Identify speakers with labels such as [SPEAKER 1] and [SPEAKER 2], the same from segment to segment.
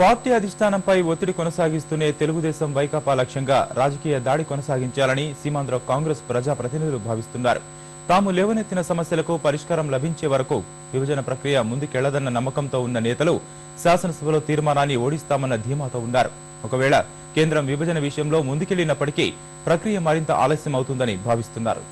[SPEAKER 1] Party అధిష్టానంపై ఒత్తిడి కొనసాగిస్తూనే తెలుగుదేశం వైకాపా లక్ష్యంగా రాజకీయ దాడి కొనసాగించాలని సీమాంధ్ర కాంగ్రెస్ ప్రజాప్రతినిధులు భావిస్తున్నారు. తాము లేవనెత్తిన సమస్యలకు పరిష్కారం లభించే వరకు విభజన ప్రక్రియ ముందుకెళ్లదన్న నమ్మకంతో ఉన్న నేతలు శాసనసభలో తీర్మానాన్ని ఓడిస్తామన్న ధీమాతో ఉన్నారు. ఒకవేళ కేంద్రం విభజన విషయంలో ముందుకెళ్లినప్పటికీ ప్రక్రియ మరింత ఆలస్యం అవుతుందని భావిస్తున్నారు.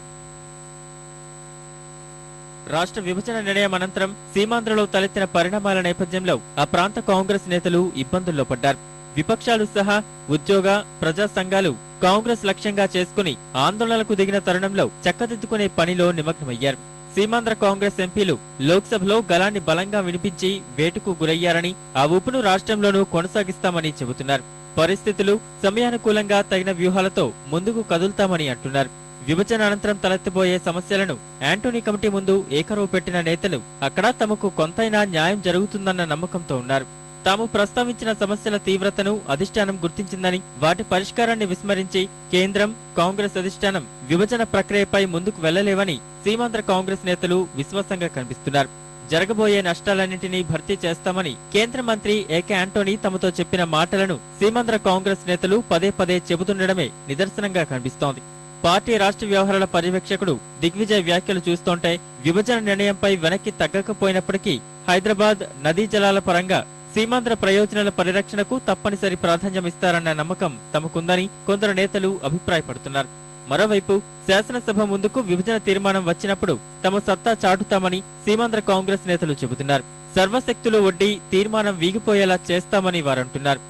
[SPEAKER 2] రాష్ట్ర విభజన నిర్ణయం అనంతరం సీమాంధ్రలో తలెత్తిన పరిణామాల నేపథ్యంలో ఆ ప్రాంత కాంగ్రెస్ నేతలు ఇబ్బందుల్లో పడ్డారు. విపక్షాలు సహా ఉద్యోగ ప్రజా సంఘాలు కాంగ్రెస్ లక్ష్యంగా చేసుకుని ఆందోళనలకు దిగిన తరుణంలో చక్కదిద్దుకునే పనిలో నిమగ్నమయ్యారు. సీమాంధ్ర కాంగ్రెస్ ఎంపీలు లోక్సభలో గళాన్ని బలంగా వినిపించి వేటుకు గురయ్యారని, ఆ ఊపును రాష్ట్రంలోనూ కొనసాగిస్తామని చెబుతున్నారు. పరిస్థితులు సమయానుకూలంగా తగిన వ్యూహాలతో ముందుకు కదులుతామని అంటున్నారు. విభజన అనంతరం తలెత్తబోయే సమస్యలను యాంటోనీ కమిటీ ముందు ఏకరువు పెట్టిన నేతలు అక్కడ తమకు కొంతైనా న్యాయం జరుగుతుందన్న నమ్మకంతో ఉన్నారు. తాము ప్రస్తావించిన సమస్యల తీవ్రతను అధిష్టానం గుర్తించిందని, వాటి పరిష్కారాన్ని విస్మరించి కేంద్రం కాంగ్రెస్ అధిష్టానం విభజన ప్రక్రియపై ముందుకు వెళ్లలేవని సీమాంధ్ర కాంగ్రెస్ నేతలు విశ్వాసంగా కనిపిస్తున్నారు. జరగబోయే నష్టాలన్నింటినీ భర్తీ చేస్తామని కేంద్ర మంత్రి ఏకే యాంటోనీ తమతో చెప్పిన మాటలను సీమాంధ్ర కాంగ్రెస్ నేతలు పదే పదే చెబుతుండడమే నిదర్శనంగా కనిపిస్తోంది. పార్టీ రాష్ట్ర వ్యవహారాల పర్యవేక్షకుడు దిగ్విజయ్ వ్యాఖ్యలు చూస్తుంటే విభజన నిర్ణయంపై వెనక్కి తగ్గకపోయినప్పటికీ హైదరాబాద్ నదీ జలాల పరంగా సీమాంధ్ర ప్రయోజనాల పరిరక్షణకు తప్పనిసరి ప్రాధాన్యమిస్తారన్న నమ్మకం తమకుందని కొందరు నేతలు అభిప్రాయపడుతున్నారు. మరోవైపు శాసనసభ ముందుకు విభజన తీర్మానం వచ్చినప్పుడు తమ సత్తా చాటుతామని సీమాంధ్ర కాంగ్రెస్ నేతలు చెబుతున్నారు. సర్వశక్తులు ఒడ్డి తీర్మానం వీగిపోయేలా చేస్తామని వారంటున్నారు.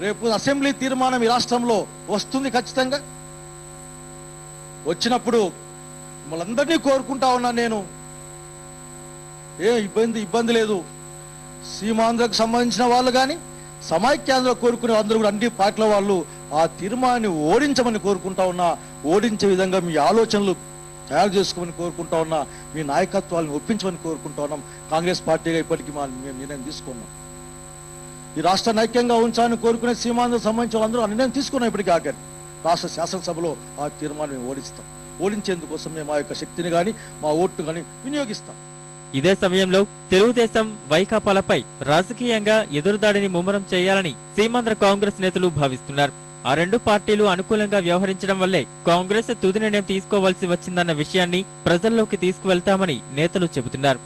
[SPEAKER 3] రేపు అసెంబ్లీ తీర్మానం ఈ రాష్ట్రంలో వస్తుంది. ఖచ్చితంగా వచ్చినప్పుడు మనందరినీ కోరుకుంటా ఉన్నా నేను, ఏ ఇబ్బంది లేదు. సీమాంధ్రకు సంబంధించిన వాళ్ళు కానీ సమైక్యాంధ్ర కోరుకునే అందరూ కూడా అన్ని పార్టీల వాళ్ళు ఆ తీర్మానాన్ని ఓడించమని కోరుకుంటా ఉన్నా. ఓడించే విధంగా మీ ఆలోచనలు తయారు చేసుకోమని కోరుకుంటా ఉన్నా. మీ నాయకత్వాలను ఒప్పించమని కోరుకుంటా ఉన్నాం. కాంగ్రెస్ పార్టీగా ఇప్పటికీ మేము నిర్ణయం తీసుకున్నాం. ఈ రాష్ట్రాన్ని ఐక్యంగా ఉంచాలని కోరుకునే సీమాంధ్రకు సంబంధించిన అందరూ ఆ నిర్ణయం తీసుకున్నాం. ఇప్పటికీ ఆఖరి రాష్ట్ర శాసనసభలో ఆ తీర్మానం మేము ఓడిస్తాం. ఓడించేందుకోసం మేము మా యొక్క శక్తిని గాని మా ఓటు గాని వినియోగిస్తాం.
[SPEAKER 2] ఇదే సమయంలో తెలుగుదేశం వైకాపాలపై రాజకీయంగా ఎదురుదాడిని ముమ్మరం చేయాలని సీమాంధ్ర కాంగ్రెస్ నేతలు భావిస్తున్నారు. ఆ రెండు పార్టీలు అనుకూలంగా వ్యవహరించడం వల్లే కాంగ్రెస్ తుది నిర్ణయం తీసుకోవాల్సి వచ్చిందన్న విషయాన్ని ప్రజల్లోకి తీసుకువెళ్తామని నేతలు చెబుతున్నారు.